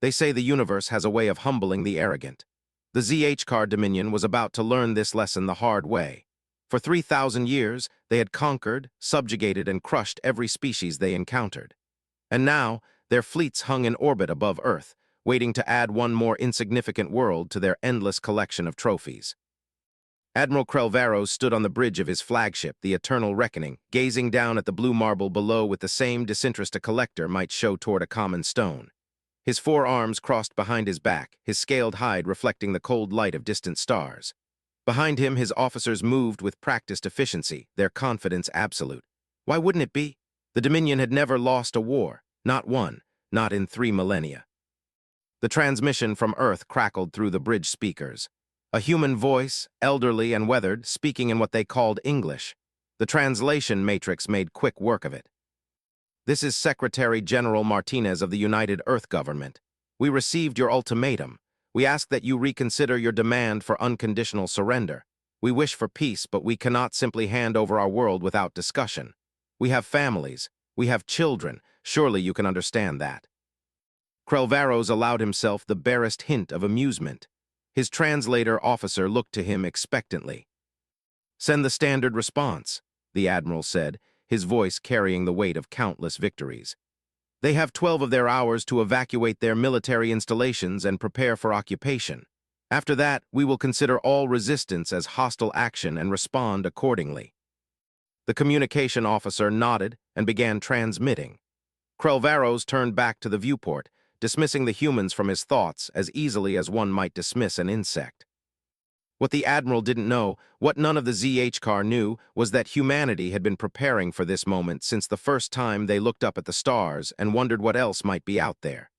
They say the universe has a way of humbling the arrogant. The ZH-Car Dominion was about to learn this lesson the hard way. For 3,000 years, they had conquered, subjugated, and crushed every species they encountered. And now, their fleets hung in orbit above Earth, waiting to add one more insignificant world to their endless collection of trophies. Admiral Crelvaros stood on the bridge of his flagship, the Eternal Reckoning, gazing down at the blue marble below with the same disinterest a collector might show toward a common stone. His four arms crossed behind his back, his scaled hide reflecting the cold light of distant stars. Behind him, his officers moved with practiced efficiency, their confidence absolute. Why wouldn't it be? The Dominion had never lost a war, not one, not in 3 millennia. The transmission from Earth crackled through the bridge speakers. A human voice, elderly and weathered, speaking in what they called English. The translation matrix made quick work of it. This is Secretary General Martinez of the United Earth Government. We received your ultimatum. We ask that you reconsider your demand for unconditional surrender. We wish for peace, but we cannot simply hand over our world without discussion. We have families. We have children. Surely you can understand that. Crelvaros allowed himself the barest hint of amusement. His translator officer looked to him expectantly. "Send the standard response," the admiral said, his voice carrying the weight of countless victories. "They have 12 of their hours to evacuate their military installations and prepare for occupation. After that, we will consider all resistance as hostile action and respond accordingly." The communication officer nodded and began transmitting. Crelvaros turned back to the viewport, dismissing the humans from his thoughts as easily as one might dismiss an insect. What the Admiral didn't know, what none of the ZH-Car knew, was that humanity had been preparing for this moment since the first time they looked up at the stars and wondered what else might be out there.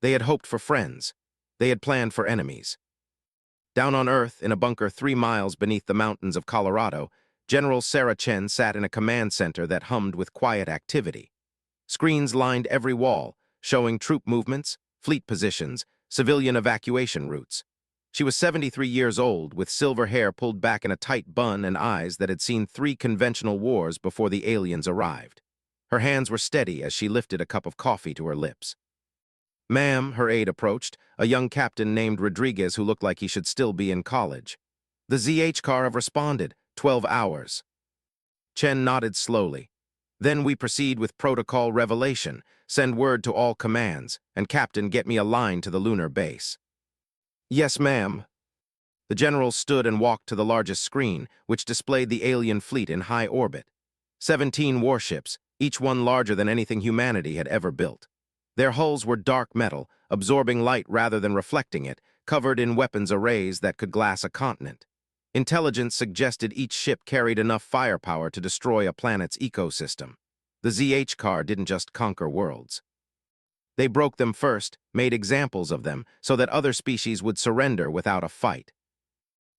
They had hoped for friends. They had planned for enemies. Down on Earth, in a bunker 3 miles beneath the mountains of Colorado, General Sarah Chen sat in a command center that hummed with quiet activity. Screens lined every wall, showing troop movements, fleet positions, civilian evacuation routes. She was 73 years old, with silver hair pulled back in a tight bun and eyes that had seen 3 conventional wars before the aliens arrived. Her hands were steady as she lifted a cup of coffee to her lips. "Ma'am," her aide approached, a young captain named Rodriguez who looked like he should still be in college. "The ZH-Car have responded, 12 hours. Chen nodded slowly. "Then we proceed with protocol revelation. Send word to all commands, and Captain, get me a line to the lunar base." "Yes, ma'am." The general stood and walked to the largest screen, which displayed the alien fleet in high orbit. 17 warships, each one larger than anything humanity had ever built. Their hulls were dark metal, absorbing light rather than reflecting it, covered in weapons arrays that could glass a continent. Intelligence suggested each ship carried enough firepower to destroy a planet's ecosystem. The ZH-Car didn't just conquer worlds. They broke them first, made examples of them, so that other species would surrender without a fight.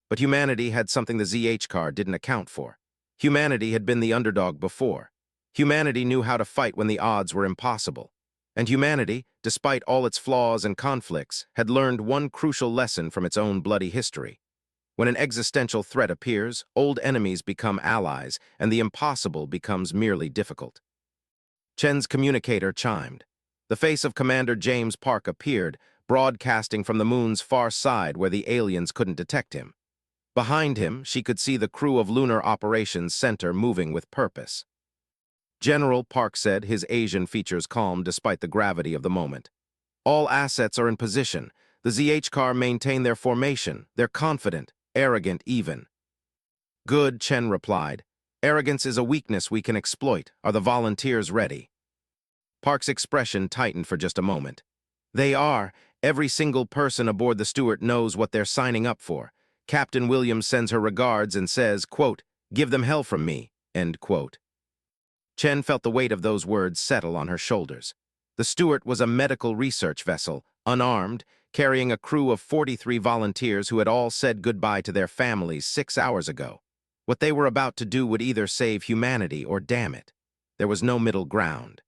But humanity had something the ZH-Car didn't account for. Humanity had been the underdog before. Humanity knew how to fight when the odds were impossible. And humanity, despite all its flaws and conflicts, had learned one crucial lesson from its own bloody history. When an existential threat appears, old enemies become allies, and the impossible becomes merely difficult. Chen's communicator chimed. The face of Commander James Park appeared, broadcasting from the moon's far side where the aliens couldn't detect him. Behind him, she could see the crew of Lunar Operations Center moving with purpose. "General," Park said, his Asian features calm despite the gravity of the moment. "All assets are in position. The ZH-Car maintain their formation. They're confident, arrogant even." "Good," Chen replied. "Arrogance is a weakness we can exploit. Are the volunteers ready?" Park's expression tightened for just a moment. "They are. Every single person aboard the Stuart knows what they're signing up for. Captain Williams sends her regards and says, quote, 'Give them hell from me,' end quote." Chen felt the weight of those words settle on her shoulders. The Stuart was a medical research vessel, unarmed, carrying a crew of 43 volunteers who had all said goodbye to their families 6 hours ago. What they were about to do would either save humanity or damn it. There was no middle ground.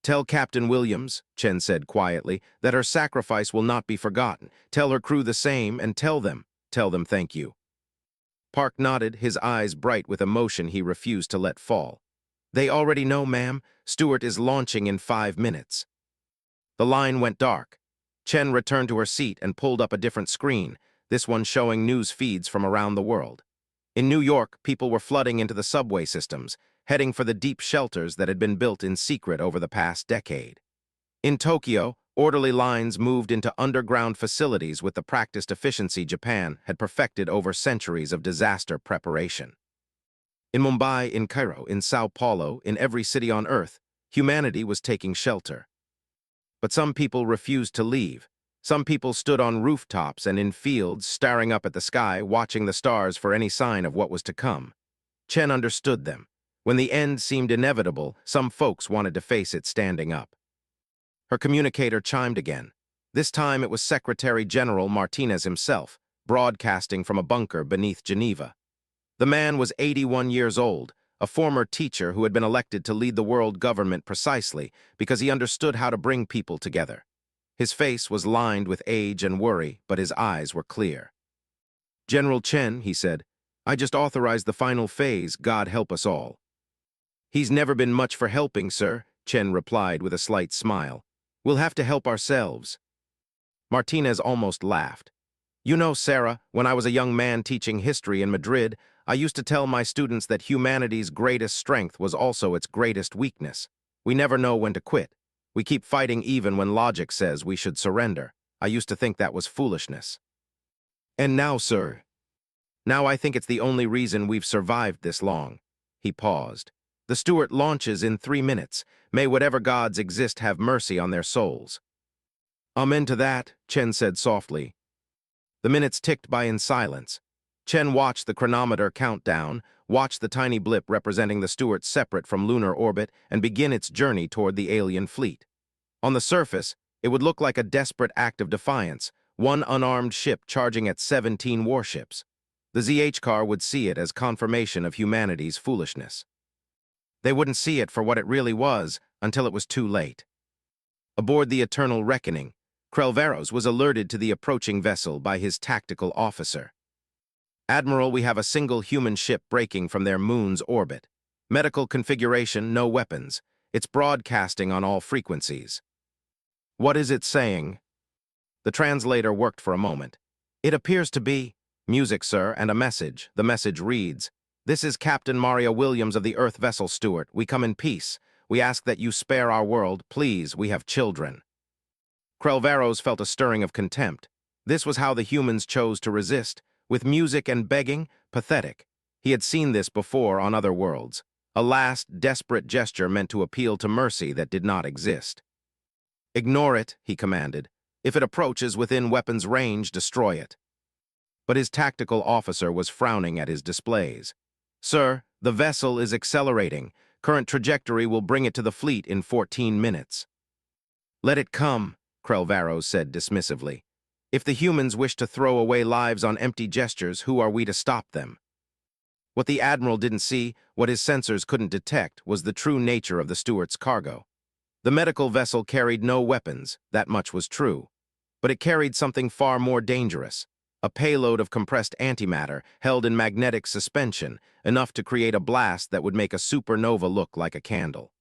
"Tell Captain Williams," Chen said quietly, "that her sacrifice will not be forgotten. Tell her crew the same, and tell them thank you." Park nodded, his eyes bright with emotion he refused to let fall. "They already know, ma'am. Stuart is launching in 5 minutes." The line went dark. Chen returned to her seat and pulled up a different screen, this one showing news feeds from around the world. In New York, people were flooding into the subway systems, heading for the deep shelters that had been built in secret over the past decade. In Tokyo, orderly lines moved into underground facilities with the practiced efficiency Japan had perfected over centuries of disaster preparation. In Mumbai, in Cairo, in Sao Paulo, in every city on Earth, humanity was taking shelter. But some people refused to leave. Some people stood on rooftops and in fields, staring up at the sky, watching the stars for any sign of what was to come. Chen understood them. When the end seemed inevitable, some folks wanted to face it standing up. Her communicator chimed again. This time it was Secretary General Martinez himself, broadcasting from a bunker beneath Geneva. The man was 81 years old, a former teacher who had been elected to lead the world government precisely because he understood how to bring people together. His face was lined with age and worry, but his eyes were clear. "General Chen," he said, "I just authorized the final phase, God help us all." "He's never been much for helping, sir," Chen replied with a slight smile. "We'll have to help ourselves." Martinez almost laughed. "You know, Sarah, when I was a young man teaching history in Madrid, I used to tell my students that humanity's greatest strength was also its greatest weakness. We never know when to quit. We keep fighting even when logic says we should surrender. I used to think that was foolishness. And now, sir, now I think it's the only reason we've survived this long." He paused. "The Stuart launches in 3 minutes. May whatever gods exist have mercy on their souls." "Amen to that," Chen said softly. The minutes ticked by in silence. Chen watched the chronometer count down, watched the tiny blip representing the Stuart separate from lunar orbit and begin its journey toward the alien fleet. On the surface, it would look like a desperate act of defiance, one unarmed ship charging at 17 warships. The ZH car would see it as confirmation of humanity's foolishness. They wouldn't see it for what it really was until it was too late. Aboard the Eternal Reckoning, Krelveros was alerted to the approaching vessel by his tactical officer. "Admiral, we have a single human ship breaking from their moon's orbit. Medical configuration, no weapons. It's broadcasting on all frequencies." "What is it saying?" The translator worked for a moment. "It appears to be music, sir, and a message. The message reads, 'This is Captain Maria Williams of the Earth vessel Stuart. We come in peace. We ask that you spare our world. Please, we have children.'" Krelveros felt a stirring of contempt. This was how the humans chose to resist, with music and begging. Pathetic. He had seen this before on other worlds. A last, desperate gesture meant to appeal to mercy that did not exist. "Ignore it," he commanded. "If it approaches within weapons range, destroy it." But his tactical officer was frowning at his displays. "Sir, the vessel is accelerating. Current trajectory will bring it to the fleet in 14 minutes. "Let it come," Krelveros said dismissively. "If the humans wish to throw away lives on empty gestures, who are we to stop them?" What the Admiral didn't see, what his sensors couldn't detect, was the true nature of the Stuart's cargo. The medical vessel carried no weapons, that much was true. But it carried something far more dangerous, a payload of compressed antimatter held in magnetic suspension, enough to create a blast that would make a supernova look like a candle.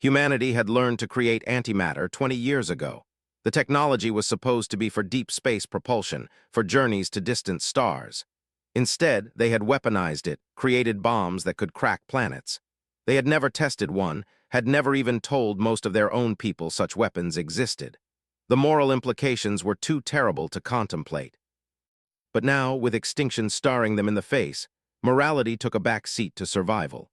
Humanity had learned to create antimatter 20 years ago. The technology was supposed to be for deep space propulsion, for journeys to distant stars. Instead, they had weaponized it, created bombs that could crack planets. They had never tested one, had never even told most of their own people such weapons existed. The moral implications were too terrible to contemplate. But now, with extinction staring them in the face, morality took a back seat to survival.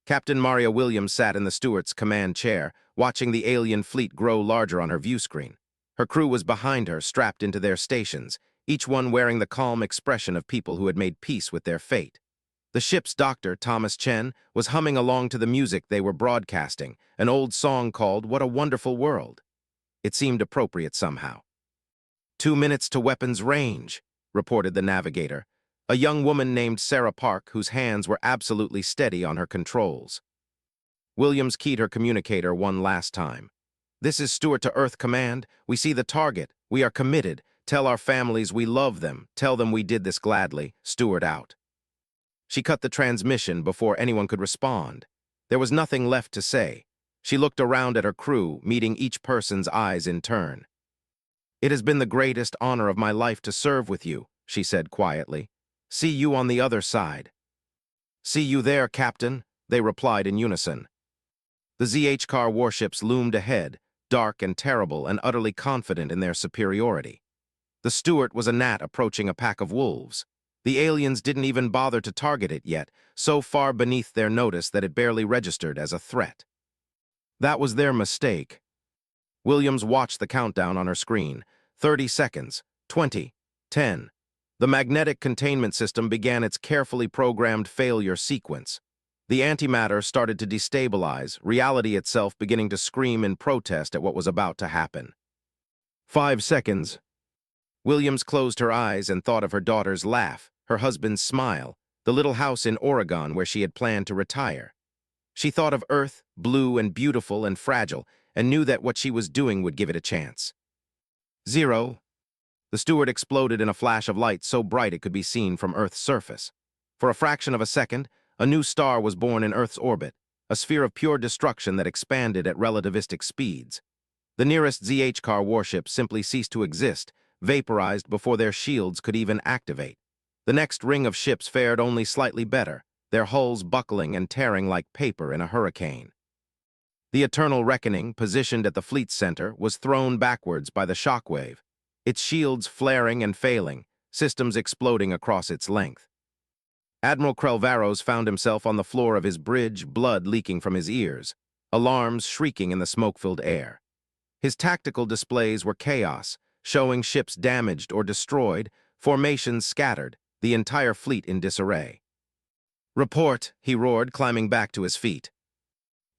Captain Maria Williams sat in the Stuart's command chair, watching the alien fleet grow larger on her view screen. Her crew was behind her, strapped into their stations, each one wearing the calm expression of people who had made peace with their fate. The ship's doctor, Thomas Chen, was humming along to the music they were broadcasting, an old song called "What a Wonderful World." It seemed appropriate somehow. 2 minutes to weapons range," reported the navigator, a young woman named Sarah Park whose hands were absolutely steady on her controls. Williams keyed her communicator one last time. "This is Stuart to Earth Command. We see the target. We are committed. Tell our families we love them. Tell them we did this gladly. Stuart out." She cut the transmission before anyone could respond. There was nothing left to say. She looked around at her crew, meeting each person's eyes in turn. "It has been the greatest honor of my life to serve with you," she said quietly. "See you on the other side." "See you there, Captain," they replied in unison. The ZH-car warships loomed ahead, dark and terrible and utterly confident in their superiority. The Stuart was a gnat approaching a pack of wolves. The aliens didn't even bother to target it yet, so far beneath their notice that it barely registered as a threat. That was their mistake. Williams watched the countdown on her screen. 30 seconds, 20, 10. The magnetic containment system began its carefully programmed failure sequence. The antimatter started to destabilize, reality itself beginning to scream in protest at what was about to happen. 5 seconds. Williams closed her eyes and thought of her daughter's laugh, her husband's smile, the little house in Oregon where she had planned to retire. She thought of Earth, blue and beautiful and fragile, and knew that what she was doing would give it a chance. 0. The Stuart exploded in a flash of light so bright it could be seen from Earth's surface. For a fraction of a second, a new star was born in Earth's orbit, a sphere of pure destruction that expanded at relativistic speeds. The nearest ZH-car warships simply ceased to exist, vaporized before their shields could even activate. The next ring of ships fared only slightly better, their hulls buckling and tearing like paper in a hurricane. The Eternal Reckoning, positioned at the fleet center, was thrown backwards by the shockwave, its shields flaring and failing, systems exploding across its length. Admiral Crelvaros found himself on the floor of his bridge, blood leaking from his ears, alarms shrieking in the smoke-filled air. His tactical displays were chaos, showing ships damaged or destroyed, formations scattered, the entire fleet in disarray. "Report," he roared, climbing back to his feet.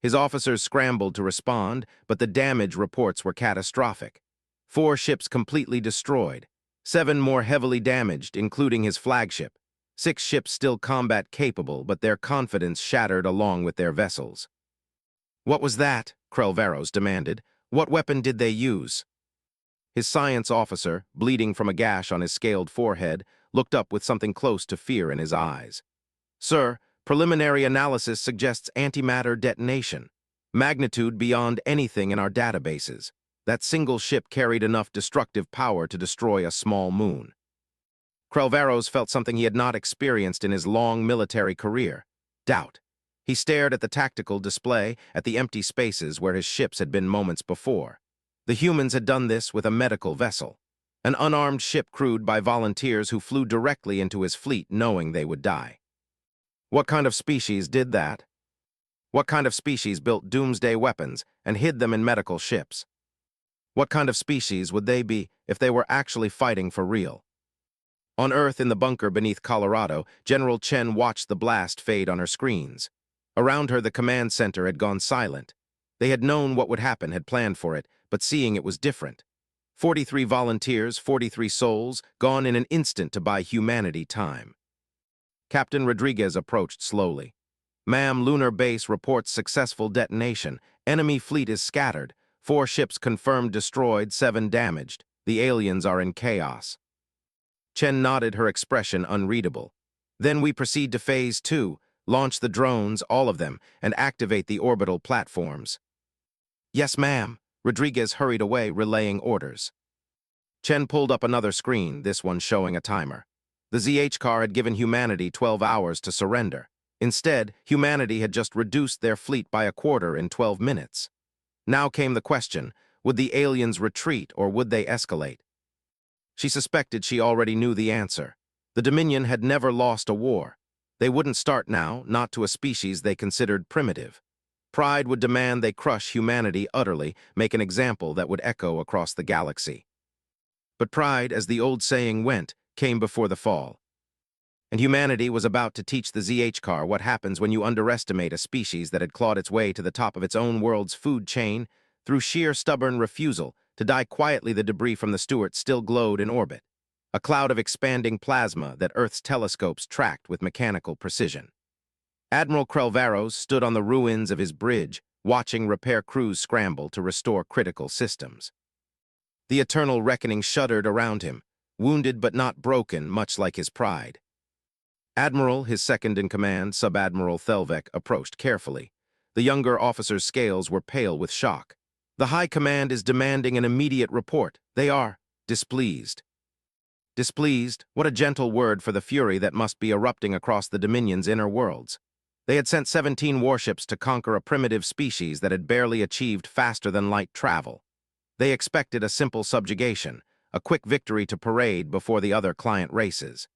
His officers scrambled to respond, but the damage reports were catastrophic. 4 ships completely destroyed, 7 more heavily damaged, including his flagship. 6 ships still combat-capable, but their confidence shattered along with their vessels. "What was that?" Crelvaros demanded. "What weapon did they use?" His science officer, bleeding from a gash on his scaled forehead, looked up with something close to fear in his eyes. "Sir, preliminary analysis suggests antimatter detonation. Magnitude beyond anything in our databases. That single ship carried enough destructive power to destroy a small moon." Crelvaros felt something he had not experienced in his long military career: doubt. He stared at the tactical display, at the empty spaces where his ships had been moments before. The humans had done this with a medical vessel, an unarmed ship crewed by volunteers who flew directly into his fleet knowing they would die. What kind of species did that? What kind of species built doomsday weapons and hid them in medical ships? What kind of species would they be if they were actually fighting for real? On Earth, in the bunker beneath Colorado, General Chen watched the blast fade on her screens. Around her, the command center had gone silent. They had known what would happen, had planned for it, but seeing it was different. 43 volunteers, 43 souls, gone in an instant to buy humanity time. Captain Rodriguez approached slowly. "Ma'am, lunar base reports successful detonation. Enemy fleet is scattered. 4 ships confirmed destroyed, 7 damaged. The aliens are in chaos." Chen nodded, her expression unreadable. "Then we proceed to Phase 2, launch the drones, all of them, and activate the orbital platforms." "Yes, ma'am." Rodriguez hurried away, relaying orders. Chen pulled up another screen, this one showing a timer. The ZH car had given humanity 12 hours to surrender. Instead, humanity had just reduced their fleet by a quarter in 12 minutes. Now came the question, would the aliens retreat or would they escalate? She suspected she already knew the answer. The Dominion had never lost a war. They wouldn't start now, not to a species they considered primitive. Pride would demand they crush humanity utterly, make an example that would echo across the galaxy. But pride, as the old saying went, came before the fall. And humanity was about to teach the ZH car what happens when you underestimate a species that had clawed its way to the top of its own world's food chain through sheer stubborn refusal to die quietly. The debris from the Stuart still glowed in orbit, a cloud of expanding plasma that Earth's telescopes tracked with mechanical precision. Admiral Crelvaros stood on the ruins of his bridge, watching repair crews scramble to restore critical systems. The Eternal Reckoning shuddered around him, wounded but not broken, much like his pride. Admiral, his second-in-command, Sub-Admiral Thelvek, approached carefully. The younger officer's scales were pale with shock. "The High Command is demanding an immediate report. They are..." displeased. Displeased, what a gentle word for the fury that must be erupting across the Dominion's inner worlds. They had sent 17 warships to conquer a primitive species that had barely achieved faster-than-light travel. They expected a simple subjugation, a quick victory to parade before the other client races.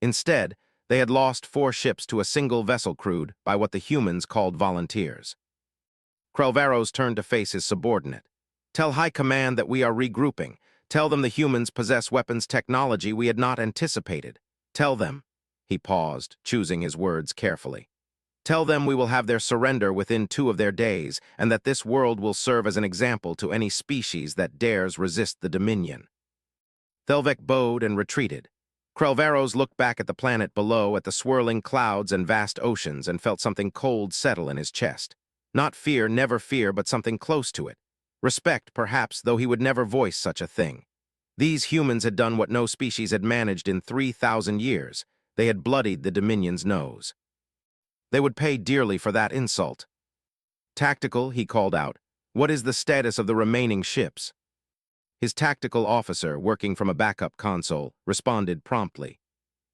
Instead, they had lost 4 ships to a single vessel crewed by what the humans called volunteers. Krelvaros turned to face his subordinate. "Tell High Command that we are regrouping. Tell them the humans possess weapons technology we had not anticipated. Tell them," he paused, choosing his words carefully. "Tell them we will have their surrender within 2 of their days, and that this world will serve as an example to any species that dares resist the Dominion." Thelvek bowed and retreated. Krelvaros looked back at the planet below, at the swirling clouds and vast oceans, and felt something cold settle in his chest. Not fear, never fear, but something close to it. Respect, perhaps, though he would never voice such a thing. These humans had done what no species had managed in 3,000 years. They had bloodied the Dominion's nose. They would pay dearly for that insult. "Tactical," he called out. "What is the status of the remaining ships?" His tactical officer, working from a backup console, responded promptly.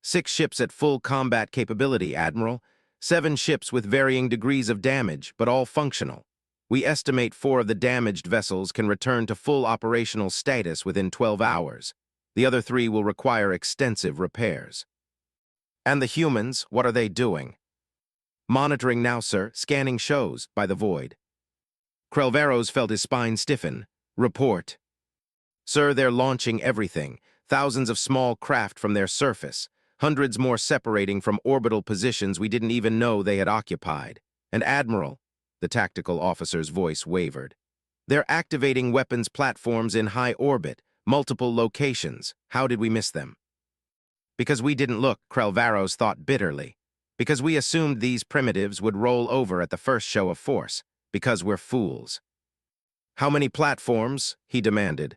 "6 ships at full combat capability, Admiral. 7 ships with varying degrees of damage, but all functional. We estimate 4 of the damaged vessels can return to full operational status within 12 hours. The other 3 will require extensive repairs." "And the humans, what are they doing?" "Monitoring now, sir. Scanning shows by the void." Krelvaros felt his spine stiffen. "Report." "Sir, they're launching everything. Thousands of small craft from their surface. Hundreds more separating from orbital positions we didn't even know they had occupied. And Admiral," the tactical officer's voice wavered, "they're activating weapons platforms in high orbit, multiple locations. How did we miss them?" "Because we didn't look," Krelvaros thought bitterly. "Because we assumed these primitives would roll over at the first show of force. Because we're fools." "How many platforms?" he demanded.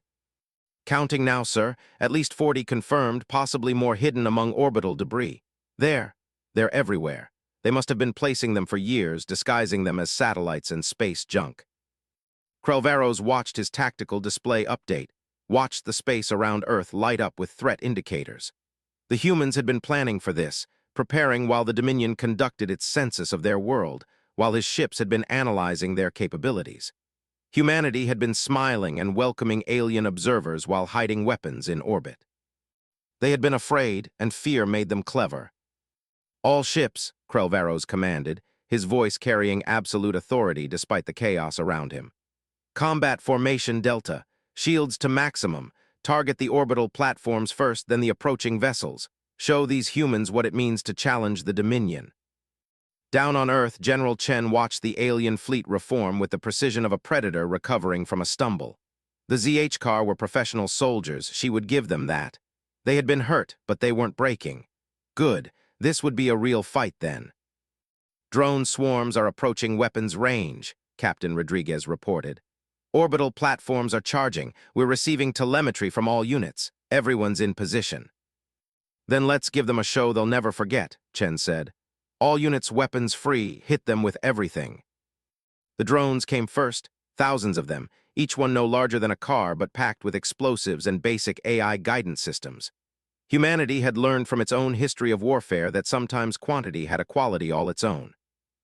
"Counting now, sir. At least 40 confirmed, possibly more hidden among orbital debris. They're everywhere. They must have been placing them for years, disguising them as satellites and space junk." Krelvaros watched his tactical display update, watched the space around Earth light up with threat indicators. The humans had been planning for this, preparing while the Dominion conducted its census of their world, while his ships had been analyzing their capabilities. Humanity had been smiling and welcoming alien observers while hiding weapons in orbit. They had been afraid, and fear made them clever. "All ships," Krelvaros commanded, his voice carrying absolute authority despite the chaos around him. "Combat formation Delta. Shields to maximum. Target the orbital platforms first, then the approaching vessels. Show these humans what it means to challenge the Dominion." Down on Earth, General Chen watched the alien fleet reform with the precision of a predator recovering from a stumble. The ZH car were professional soldiers, she would give them that. They had been hurt, but they weren't breaking. Good, this would be a real fight then. "Drone swarms are approaching weapons range," Captain Rodriguez reported. "Orbital platforms are charging. We're receiving telemetry from all units. Everyone's in position." "Then let's give them a show they'll never forget," Chen said. "All units weapons free, hit them with everything." The drones came first, thousands of them, each one no larger than a car but packed with explosives and basic AI guidance systems. Humanity had learned from its own history of warfare that sometimes quantity had a quality all its own.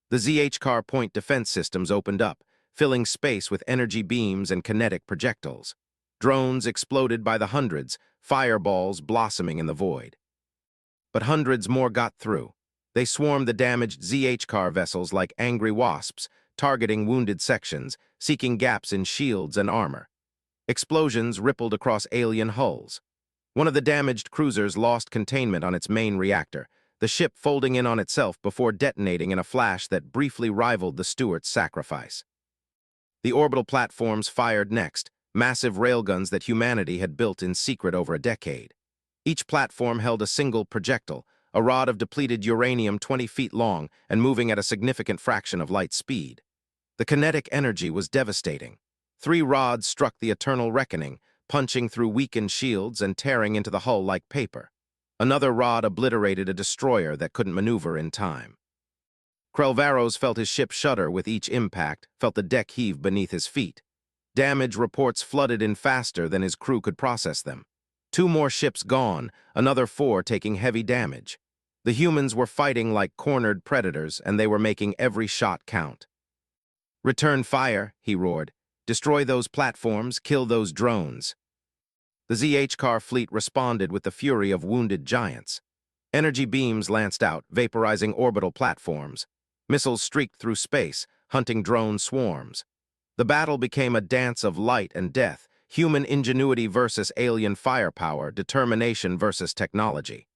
The ZH car point defense systems opened up, filling space with energy beams and kinetic projectiles. Drones exploded by the hundreds, fireballs blossoming in the void. But hundreds more got through. They swarmed the damaged ZH car vessels like angry wasps, targeting wounded sections, seeking gaps in shields and armor. Explosions rippled across alien hulls. One of the damaged cruisers lost containment on its main reactor, the ship folding in on itself before detonating in a flash that briefly rivaled the Stewart's sacrifice. The orbital platforms fired next, massive railguns that humanity had built in secret over a decade. Each platform held a single projectile, a rod of depleted uranium 20 feet long and moving at a significant fraction of light speed. The kinetic energy was devastating. 3 rods struck the eternal reckoning, punching through weakened shields and tearing into the hull like paper. Another rod obliterated a destroyer that couldn't maneuver in time. Krelvaros felt his ship shudder with each impact, felt the deck heave beneath his feet. Damage reports flooded in faster than his crew could process them. 2 more ships gone, another 4 taking heavy damage. The humans were fighting like cornered predators, and they were making every shot count. "Return fire," he roared. "Destroy those platforms, kill those drones." The ZH car fleet responded with the fury of wounded giants. Energy beams lanced out, vaporizing orbital platforms. Missiles streaked through space, hunting drone swarms. The battle became a dance of light and death, human ingenuity versus alien firepower, determination versus technology.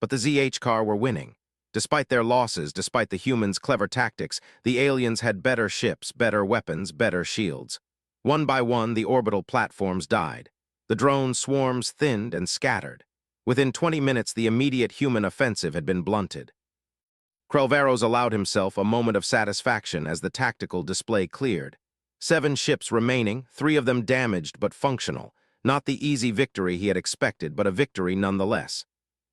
But the ZH car were winning. Despite their losses, despite the humans' clever tactics, the aliens had better ships, better weapons, better shields. One by one, the orbital platforms died. The drone swarms thinned and scattered. Within 20 minutes, the immediate human offensive had been blunted. Krelvaros allowed himself a moment of satisfaction as the tactical display cleared. 7 ships remaining, 3 of them damaged but functional. Not the easy victory he had expected, but a victory nonetheless.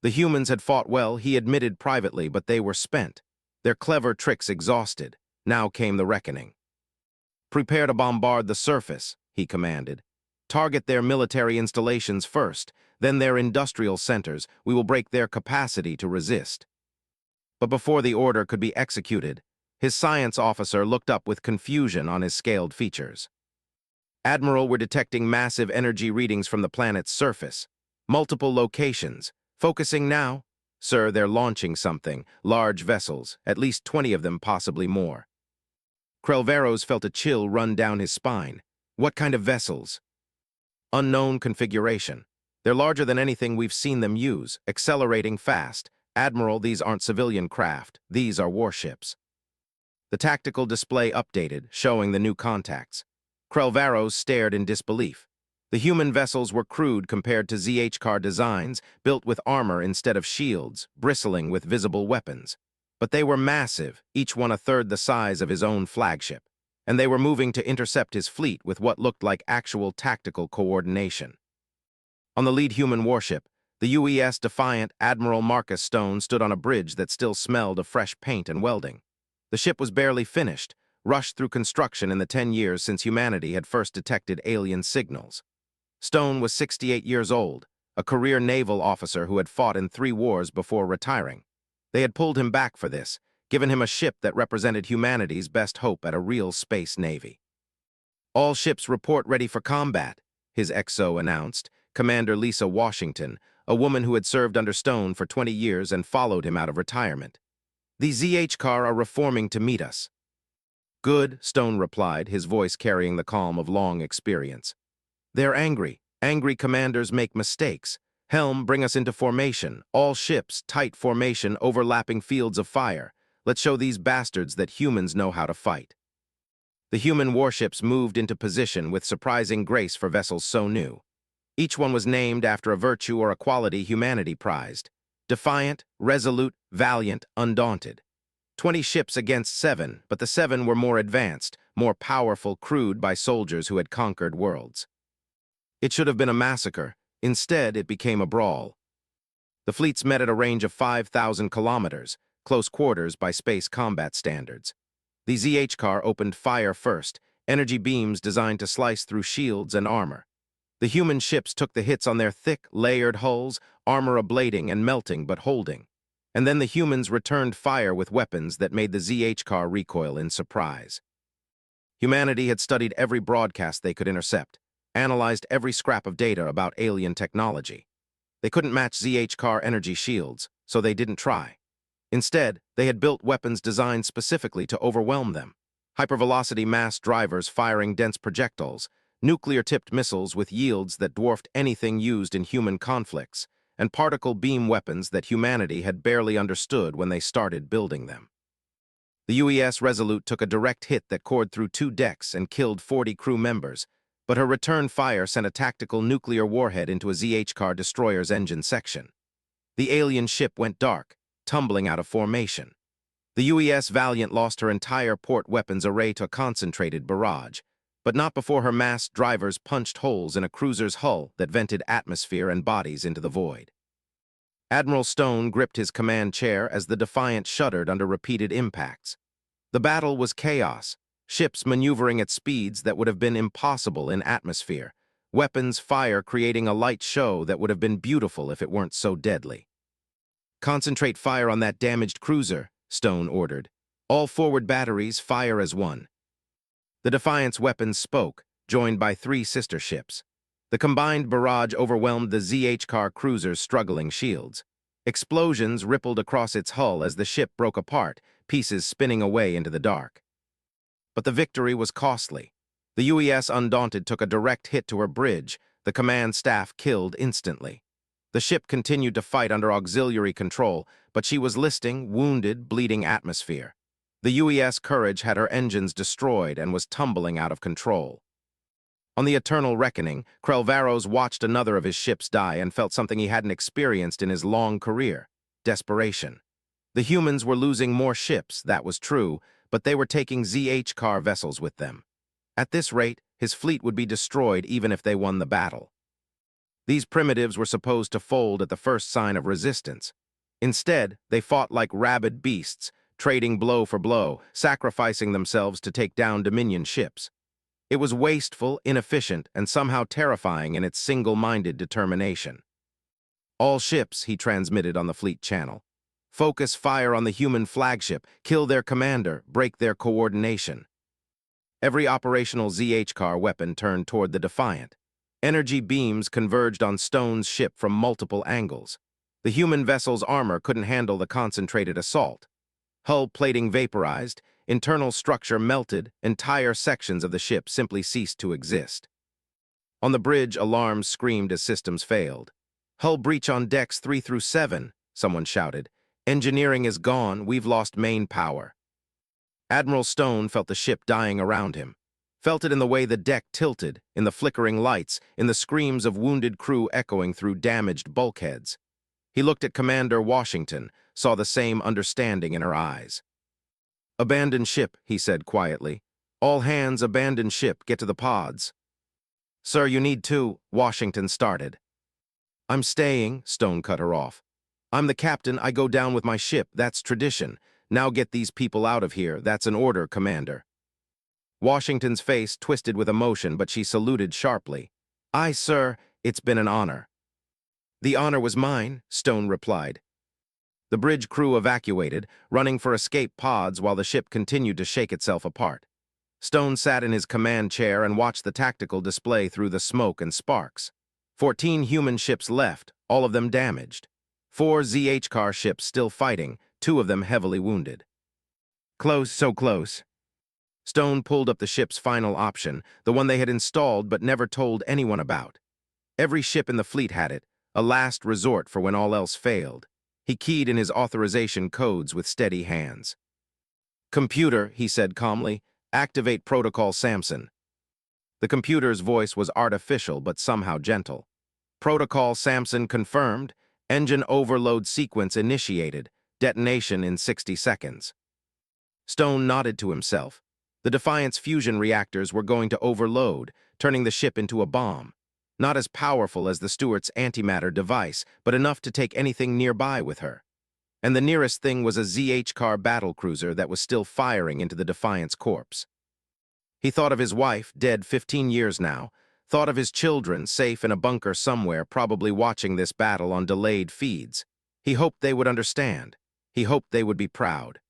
The humans had fought well, he admitted privately, but they were spent. Their clever tricks exhausted. Now came the reckoning. "Prepare to bombard the surface," he commanded. "Target their military installations first, then their industrial centers. We will break their capacity to resist." But before the order could be executed, his science officer looked up with confusion on his scaled features. "Admiral, we're detecting massive energy readings from the planet's surface. Multiple locations. Focusing now?" "Sir, they're launching something. Large vessels, at least 20 of them, possibly more." Krelvaros felt a chill run down his spine. "What kind of vessels?" "Unknown configuration. They're larger than anything we've seen them use, accelerating fast. Admiral, these aren't civilian craft. These are warships." The tactical display updated, showing the new contacts. Krelvaros stared in disbelief. The human vessels were crude compared to ZH car designs, built with armor instead of shields, bristling with visible weapons. But they were massive, each one a third the size of his own flagship, and they were moving to intercept his fleet with what looked like actual tactical coordination. On the lead human warship, the UES Defiant Admiral Marcus Stone stood on a bridge that still smelled of fresh paint and welding. The ship was barely finished, rushed through construction in the 10 years since humanity had first detected alien signals. Stone was 68 years old, a career naval officer who had fought in 3 wars before retiring. They had pulled him back for this, given him a ship that represented humanity's best hope at a real space navy. "All ships report ready for combat," his XO announced, Commander Lisa Washington, a woman who had served under Stone for 20 years and followed him out of retirement. "The ZH car are reforming to meet us." "Good," Stone replied, his voice carrying the calm of long experience. "They're angry. Angry commanders make mistakes. Helm, bring us into formation. All ships, tight formation, overlapping fields of fire. Let's show these bastards that humans know how to fight." The human warships moved into position with surprising grace for vessels so new. Each one was named after a virtue or a quality humanity prized. Defiant, resolute, valiant, undaunted. 20 ships against 7, but the 7 were more advanced, more powerful, crewed by soldiers who had conquered worlds. It should have been a massacre. Instead, it became a brawl. The fleets met at a range of 5,000 kilometers, close quarters by space combat standards. The ZH car opened fire first, energy beams designed to slice through shields and armor. The human ships took the hits on their thick, layered hulls, armor ablating and melting but holding. And then the humans returned fire with weapons that made the ZH car recoil in surprise. Humanity had studied every broadcast they could intercept, analyzed every scrap of data about alien technology. They couldn't match ZH car energy shields, so they didn't try. Instead, they had built weapons designed specifically to overwhelm them. Hypervelocity mass drivers firing dense projectiles, nuclear-tipped missiles with yields that dwarfed anything used in human conflicts, and particle beam weapons that humanity had barely understood when they started building them. The UES Resolute took a direct hit that cored through 2 decks and killed 40 crew members, but her return fire sent a tactical nuclear warhead into a ZH car destroyer's engine section. The alien ship went dark, tumbling out of formation. The UES Valiant lost her entire port weapons array to a concentrated barrage, but not before her masked drivers punched holes in a cruiser's hull that vented atmosphere and bodies into the void. Admiral Stone gripped his command chair as the Defiant shuddered under repeated impacts. The battle was chaos, ships maneuvering at speeds that would have been impossible in atmosphere, weapons fire creating a light show that would have been beautiful if it weren't so deadly. "Concentrate fire on that damaged cruiser," Stone ordered. "All forward batteries fire as one." The Defiant's weapons spoke, joined by 3 sister ships. The combined barrage overwhelmed the ZH-car cruiser's struggling shields. Explosions rippled across its hull as the ship broke apart, pieces spinning away into the dark. But the victory was costly. The UES Undaunted took a direct hit to her bridge, the command staff killed instantly. The ship continued to fight under auxiliary control, but she was listing wounded, bleeding atmosphere. The UES Courage had her engines destroyed and was tumbling out of control. On the Eternal Reckoning, Krelvaros watched another of his ships die and felt something he hadn't experienced in his long career: desperation. The humans were losing more ships, that was true, but they were taking ZH-car vessels with them. At this rate, his fleet would be destroyed even if they won the battle. These primitives were supposed to fold at the first sign of resistance. Instead, they fought like rabid beasts, trading blow for blow, sacrificing themselves to take down Dominion ships. It was wasteful, inefficient, and somehow terrifying in its single-minded determination. "All ships," he transmitted on the fleet channel. "Focus fire on the human flagship, kill their commander, break their coordination." Every operational ZH-car weapon turned toward the Defiant. Energy beams converged on Stone's ship from multiple angles. The human vessel's armor couldn't handle the concentrated assault. Hull plating vaporized, internal structure melted, entire sections of the ship simply ceased to exist. On the bridge, alarms screamed as systems failed. "Hull breach on decks 3 through 7, someone shouted. "Engineering is gone, we've lost main power." Admiral Stone felt the ship dying around him. Felt it in the way the deck tilted, in the flickering lights, in the screams of wounded crew echoing through damaged bulkheads. He looked at Commander Washington, saw the same understanding in her eyes. "Abandon ship," he said quietly. "All hands abandon ship, get to the pods." "Sir, you need to," Washington started. "I'm staying," Stone cut her off. "I'm the captain, I go down with my ship, that's tradition. Now get these people out of here, that's an order, Commander." Washington's face twisted with emotion, but she saluted sharply. "Aye, sir, it's been an honor." "The honor was mine," Stone replied. The bridge crew evacuated, running for escape pods while the ship continued to shake itself apart. Stone sat in his command chair and watched the tactical display through the smoke and sparks. 14 human ships left, all of them damaged. 4 ZH-car ships still fighting, 2 of them heavily wounded. "Close, so close." Stone pulled up the ship's final option, the one they had installed but never told anyone about. Every ship in the fleet had it, a last resort for when all else failed. He keyed in his authorization codes with steady hands. "Computer," he said calmly, "activate Protocol Samson." The computer's voice was artificial but somehow gentle. "Protocol Samson confirmed. Engine overload sequence initiated. Detonation in 60 seconds." Stone nodded to himself. The Defiant's fusion reactors were going to overload, turning the ship into a bomb. Not as powerful as the Stuart's antimatter device, but enough to take anything nearby with her. And the nearest thing was a ZH-car battlecruiser that was still firing into the Defiant's corpse. He thought of his wife, dead 15 years now, thought of his children, safe in a bunker somewhere, probably watching this battle on delayed feeds. He hoped they would understand. He hoped they would be proud.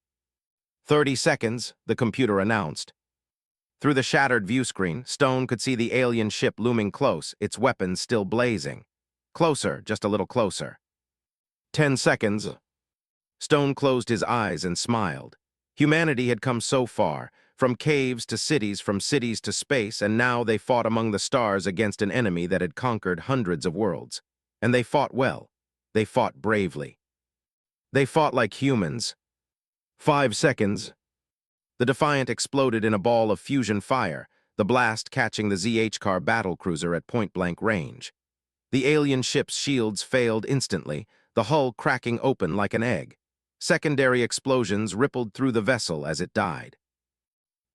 30 seconds, the computer announced. Through the shattered viewscreen, Stone could see the alien ship looming close, its weapons still blazing. Closer, just a little closer. 10 seconds. Stone closed his eyes and smiled. Humanity had come so far, from caves to cities, from cities to space, and now they fought among the stars against an enemy that had conquered hundreds of worlds. And they fought well. They fought bravely. They fought like humans. 5 seconds. The Defiant exploded in a ball of fusion fire, the blast catching the ZH-car battlecruiser at point-blank range. The alien ship's shields failed instantly, the hull cracking open like an egg. Secondary explosions rippled through the vessel as it died.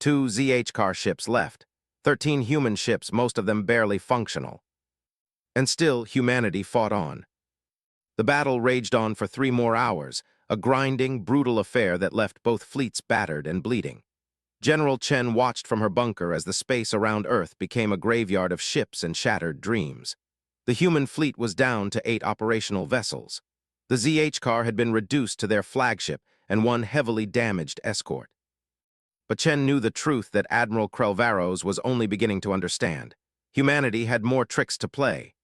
2 ZH-car ships left, 13 human ships, most of them barely functional. And still, humanity fought on. The battle raged on for 3 more hours, a grinding, brutal affair that left both fleets battered and bleeding. General Chen watched from her bunker as the space around Earth became a graveyard of ships and shattered dreams. The human fleet was down to 8 operational vessels. The ZH car had been reduced to their flagship and one heavily damaged escort. But Chen knew the truth that Admiral Krelvaros was only beginning to understand. Humanity had more tricks to play.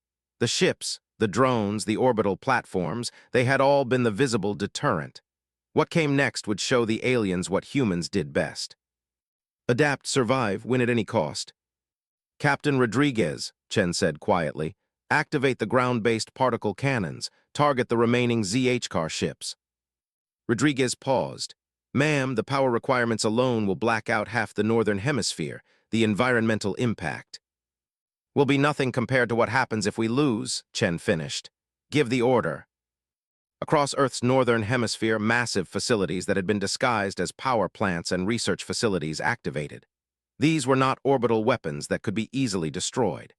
The ships, the drones, the orbital platforms, they had all been the visible deterrent. What came next would show the aliens what humans did best. Adapt, survive, win at any cost. Captain Rodriguez, Chen said quietly, activate the ground-based particle cannons, target the remaining ZH car ships. Rodriguez paused. Ma'am, the power requirements alone will black out half the northern hemisphere. The environmental impact will be nothing compared to what happens if we lose, Chen finished. Give the order. Across Earth's northern hemisphere, massive facilities that had been disguised as power plants and research facilities activated. These were not orbital weapons that could be easily destroyed.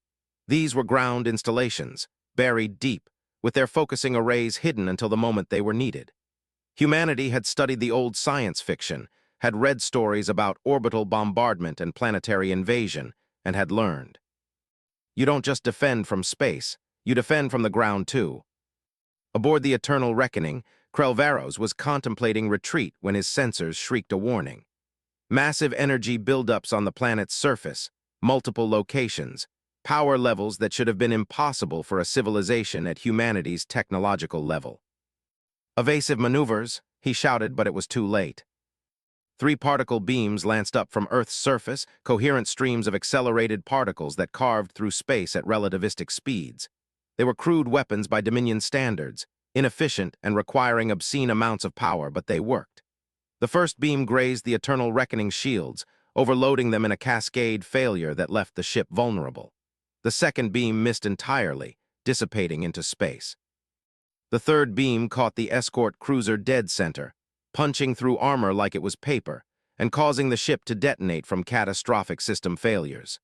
These were ground installations, buried deep, with their focusing arrays hidden until the moment they were needed. Humanity had studied the old science fiction, had read stories about orbital bombardment and planetary invasion, and had learned. You don't just defend from space, you defend from the ground too. Aboard the Eternal Reckoning, Krelvaros was contemplating retreat when his sensors shrieked a warning. Massive energy buildups on the planet's surface, multiple locations, power levels that should have been impossible for a civilization at humanity's technological level. Evasive maneuvers, he shouted, but it was too late. 3 particle beams lanced up from Earth's surface, coherent streams of accelerated particles that carved through space at relativistic speeds. They were crude weapons by Dominion standards, inefficient and requiring obscene amounts of power, but they worked. The first beam grazed the Eternal Reckoning shields, overloading them in a cascade failure that left the ship vulnerable. The second beam missed entirely, dissipating into space. The third beam caught the escort cruiser dead center, punching through armor like it was paper, and causing the ship to detonate from catastrophic system failures.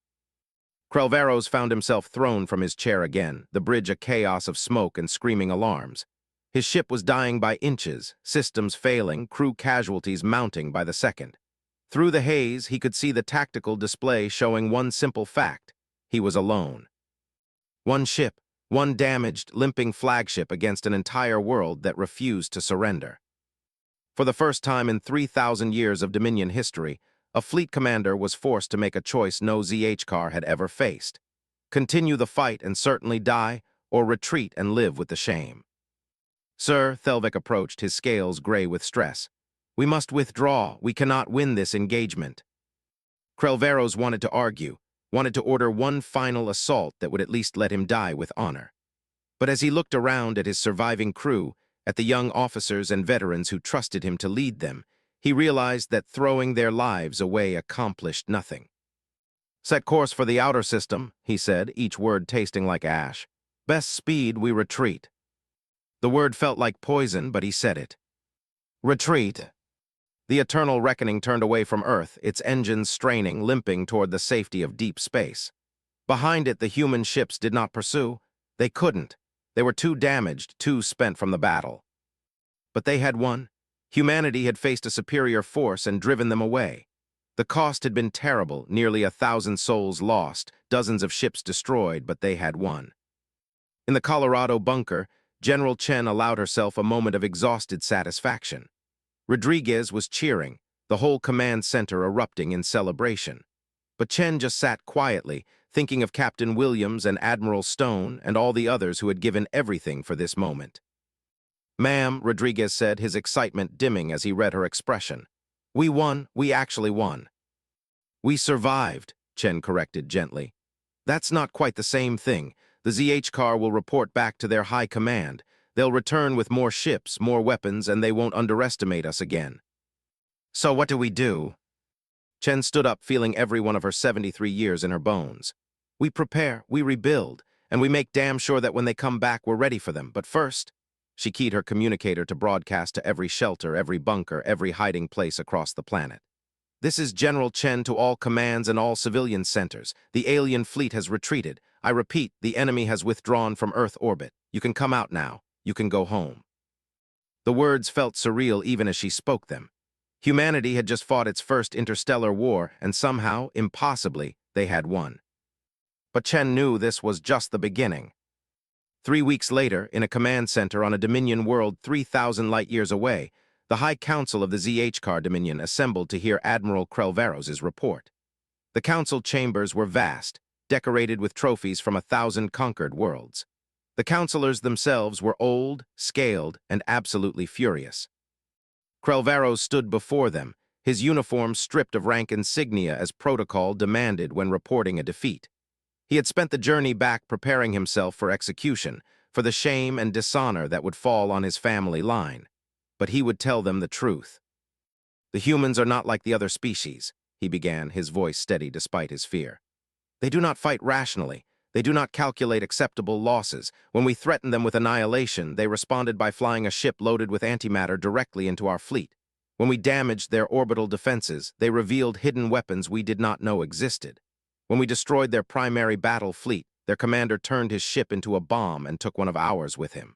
Krelvaros found himself thrown from his chair again, the bridge a chaos of smoke and screaming alarms. His ship was dying by inches, systems failing, crew casualties mounting by the second. Through the haze, he could see the tactical display showing one simple fact: he was alone. One ship, one damaged, limping flagship against an entire world that refused to surrender. For the first time in 3,000 years of Dominion history, a fleet commander was forced to make a choice no ZH car had ever faced. Continue the fight and certainly die, or retreat and live with the shame. Sir, Thelvik approached, his scales gray with stress. We must withdraw. We cannot win this engagement. Krelvaros wanted to argue, wanted to order one final assault that would at least let him die with honor. But as he looked around at his surviving crew, at the young officers and veterans who trusted him to lead them, he realized that throwing their lives away accomplished nothing. Set course for the outer system, he said, each word tasting like ash. Best speed, we retreat. The word felt like poison, but he said it. Retreat. The Eternal Reckoning turned away from Earth, its engines straining, limping toward the safety of deep space. Behind it, the human ships did not pursue. They couldn't. They were too damaged, too spent from the battle. But they had won. Humanity had faced a superior force and driven them away. The cost had been terrible, nearly 1,000 souls lost, dozens of ships destroyed, but they had won. In the Colorado bunker, General Chen allowed herself a moment of exhausted satisfaction. Rodriguez was cheering, the whole command center erupting in celebration. But Chen just sat quietly, thinking of Captain Williams and Admiral Stone and all the others who had given everything for this moment. Ma'am, Rodriguez said, his excitement dimming as he read her expression. We won. We actually won. We survived, Chen corrected gently. That's not quite the same thing. The ZH car will report back to their high command. They'll return with more ships, more weapons, and they won't underestimate us again. So what do we do? Chen stood up, feeling every one of her 73 years in her bones. We prepare, we rebuild, and we make damn sure that when they come back, we're ready for them. But first, she keyed her communicator to broadcast to every shelter, every bunker, every hiding place across the planet. This is General Chen to all commands and all civilian centers. The alien fleet has retreated. I repeat, the enemy has withdrawn from Earth orbit. You can come out now. You can go home. The words felt surreal even as she spoke them. Humanity had just fought its first interstellar war, and somehow, impossibly, they had won. But Chen knew this was just the beginning. 3 weeks later, in a command center on a Dominion world 3,000 light-years away, the High Council of the ZH-Car Dominion assembled to hear Admiral Krelvaros's report. The council chambers were vast, decorated with trophies from 1,000 conquered worlds. The councilors themselves were old, scaled, and absolutely furious. Krelvaros stood before them, his uniform stripped of rank insignia as protocol demanded when reporting a defeat. He had spent the journey back preparing himself for execution, for the shame and dishonor that would fall on his family line. But he would tell them the truth. "The humans are not like the other species," he began, his voice steady despite his fear. "They do not fight rationally. They do not calculate acceptable losses. When we threatened them with annihilation, they responded by flying a ship loaded with antimatter directly into our fleet. When we damaged their orbital defenses, they revealed hidden weapons we did not know existed. When we destroyed their primary battle fleet, their commander turned his ship into a bomb and took one of ours with him."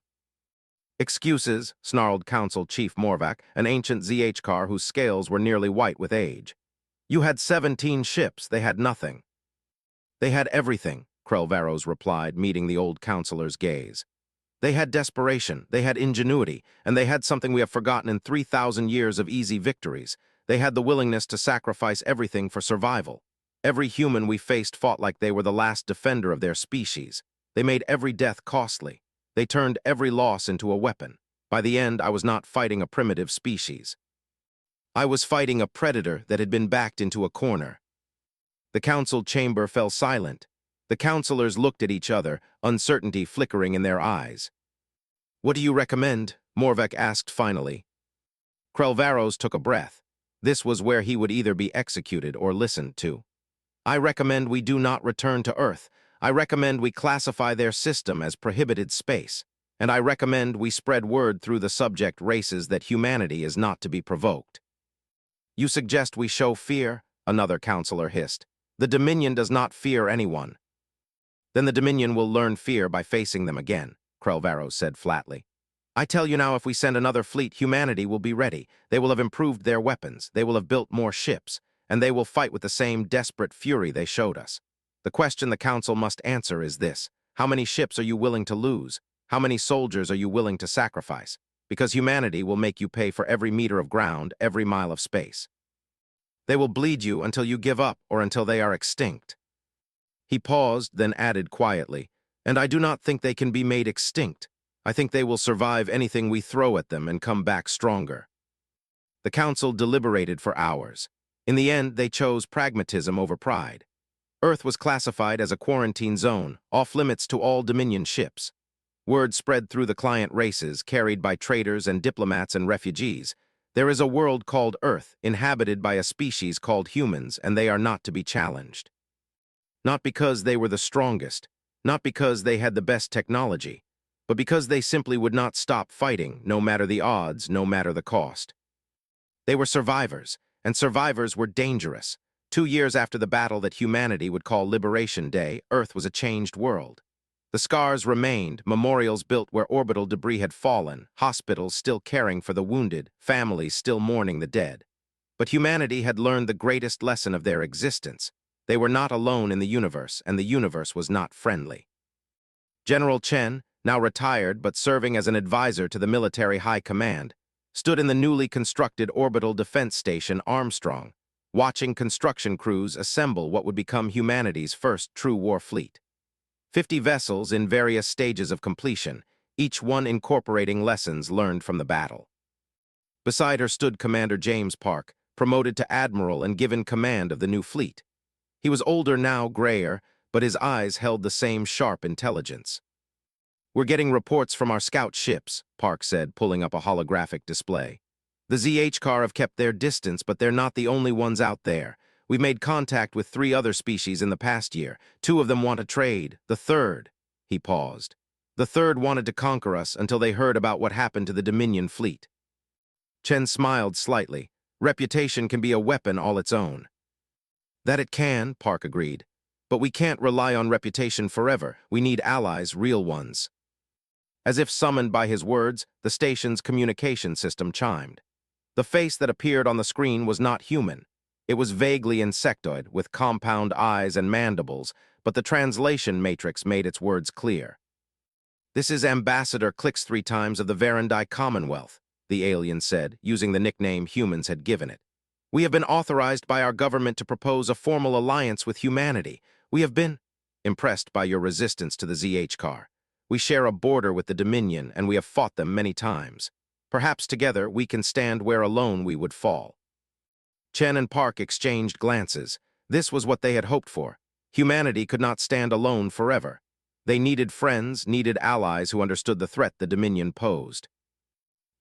"Excuses," snarled Council Chief Morvac, an ancient ZH-car whose scales were nearly white with age. "You had 17 ships, they had nothing." "They had everything," Krelvaros replied, meeting the old councilor's gaze. "They had desperation, they had ingenuity, and they had something we have forgotten in 3,000 years of easy victories. They had the willingness to sacrifice everything for survival. Every human we faced fought like they were the last defender of their species. They made every death costly. They turned every loss into a weapon. By the end, I was not fighting a primitive species. I was fighting a predator that had been backed into a corner." The council chamber fell silent. The councilors looked at each other, uncertainty flickering in their eyes. "What do you recommend?" Morvac asked finally. Krelvaros took a breath. This was where he would either be executed or listened to. "I recommend we do not return to Earth. I recommend we classify their system as prohibited space. And I recommend we spread word through the subject races that humanity is not to be provoked." "You suggest we show fear?" another councilor hissed. "The Dominion does not fear anyone." "Then the Dominion will learn fear by facing them again," Krelvaros said flatly. "I tell you now, if we send another fleet, humanity will be ready. They will have improved their weapons. They will have built more ships. And they will fight with the same desperate fury they showed us. The question the Council must answer is this: how many ships are you willing to lose? How many soldiers are you willing to sacrifice? Because humanity will make you pay for every meter of ground, every mile of space. They will bleed you until you give up or until they are extinct." He paused, then added quietly, "And I do not think they can be made extinct. I think they will survive anything we throw at them and come back stronger." The Council deliberated for hours. In the end, they chose pragmatism over pride. Earth was classified as a quarantine zone, off-limits to all Dominion ships. Word spread through the client races, carried by traders and diplomats and refugees. There is a world called Earth, inhabited by a species called humans, and they are not to be challenged. Not because they were the strongest, not because they had the best technology, but because they simply would not stop fighting, no matter the odds, no matter the cost. They were survivors, and survivors were dangerous. 2 years after the battle that humanity would call Liberation Day, Earth was a changed world. The scars remained, memorials built where orbital debris had fallen, hospitals still caring for the wounded, families still mourning the dead. But humanity had learned the greatest lesson of their existence. They were not alone in the universe, and the universe was not friendly. General Chen, now retired but serving as an advisor to the military high command, stood in the newly constructed orbital defense station Armstrong, watching construction crews assemble what would become humanity's first true war fleet. 50 vessels in various stages of completion, each one incorporating lessons learned from the battle. Beside her stood Commander James Park, promoted to admiral and given command of the new fleet. He was older now, grayer, but his eyes held the same sharp intelligence. "We're getting reports from our scout ships," Park said, pulling up a holographic display. "The ZH-car have kept their distance, but they're not the only ones out there. We've made contact with 3 other species in the past year. 2 of them want to trade. The third—" He paused. "The third wanted to conquer us until they heard about what happened to the Dominion fleet." Chen smiled slightly. "Reputation can be a weapon all its own." "That it can," Park agreed. "But we can't rely on reputation forever. We need allies, real ones." As if summoned by his words, the station's communication system chimed. The face that appeared on the screen was not human. It was vaguely insectoid, with compound eyes and mandibles, but the translation matrix made its words clear. "This is Ambassador clicks 3 times of the Verandi Commonwealth," the alien said, using the nickname humans had given it. "We have been authorized by our government to propose a formal alliance with humanity. We have been impressed by your resistance to the ZH car. We share a border with the Dominion, and we have fought them many times. Perhaps together we can stand where alone we would fall." Chen and Park exchanged glances. This was what they had hoped for. Humanity could not stand alone forever. They needed friends, needed allies who understood the threat the Dominion posed.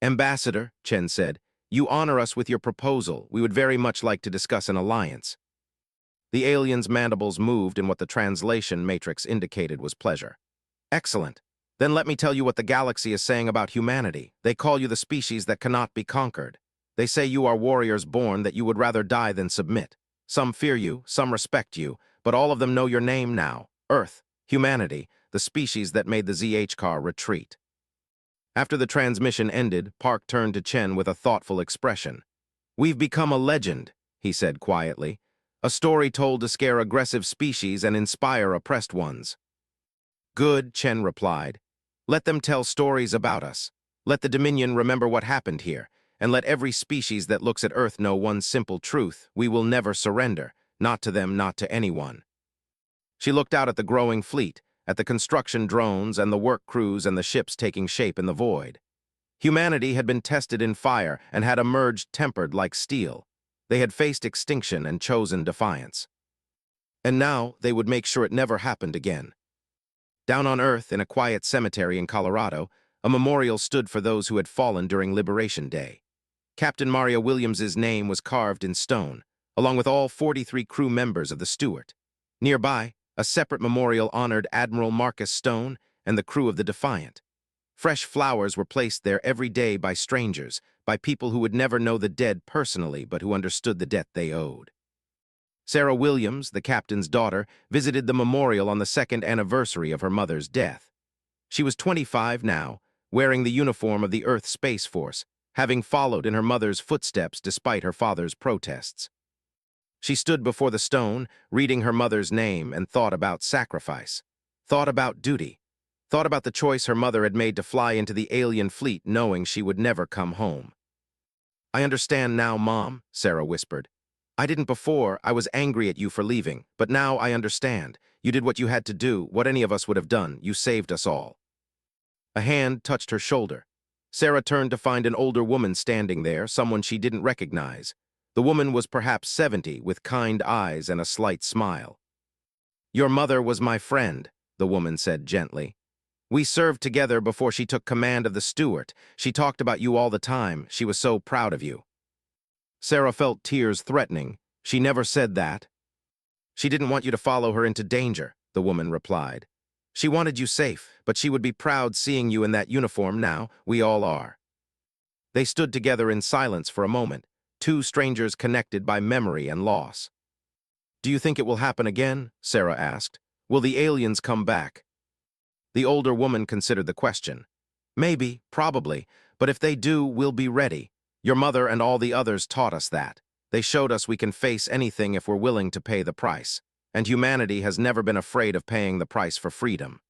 "Ambassador," Chen said, "you honor us with your proposal. We would very much like to discuss an alliance." The alien's mandibles moved in what the translation matrix indicated was pleasure. "Excellent. Then let me tell you what the galaxy is saying about humanity. They call you the species that cannot be conquered. They say you are warriors born, that you would rather die than submit. Some fear you, some respect you, but all of them know your name now: Earth, humanity, the species that made the ZH car retreat." After the transmission ended, Park turned to Chen with a thoughtful expression. "We've become a legend," he said quietly. "A story told to scare aggressive species and inspire oppressed ones." "Good," Chen replied. "Let them tell stories about us. Let the Dominion remember what happened here, and let every species that looks at Earth know one simple truth: we will never surrender, not to them, not to anyone." She looked out at the growing fleet, at the construction drones and the work crews and the ships taking shape in the void. Humanity had been tested in fire and had emerged tempered like steel. They had faced extinction and chosen defiance. And now they would make sure it never happened again. Down on Earth, in a quiet cemetery in Colorado, a memorial stood for those who had fallen during Liberation Day. Captain Maria Williams's name was carved in stone, along with all 43 crew members of the Stuart. Nearby, a separate memorial honored Admiral Marcus Stone and the crew of the Defiant. Fresh flowers were placed there every day by strangers, by people who would never know the dead personally but who understood the debt they owed. Sarah Williams, the captain's daughter, visited the memorial on the 2nd anniversary of her mother's death. She was 25 now, wearing the uniform of the Earth Space Force, having followed in her mother's footsteps despite her father's protests. She stood before the stone, reading her mother's name, and thought about sacrifice, thought about duty, thought about the choice her mother had made to fly into the alien fleet knowing she would never come home. "I understand now, Mom," Sarah whispered. "I didn't before. I was angry at you for leaving, but now I understand. You did what you had to do, what any of us would have done. You saved us all." A hand touched her shoulder. Sarah turned to find an older woman standing there, someone she didn't recognize. The woman was perhaps 70, with kind eyes and a slight smile. "Your mother was my friend," the woman said gently. "We served together before she took command of the Stuart. She talked about you all the time. She was so proud of you." Sarah felt tears threatening. "She never said that." "She didn't want you to follow her into danger," the woman replied. "She wanted you safe, but she would be proud seeing you in that uniform now. We all are." They stood together in silence for a moment, two strangers connected by memory and loss. "Do you think it will happen again?" Sarah asked. "Will the aliens come back?" The older woman considered the question. "Maybe, probably, but if they do, we'll be ready. Your mother and all the others taught us that. They showed us we can face anything if we're willing to pay the price. And humanity has never been afraid of paying the price for freedom."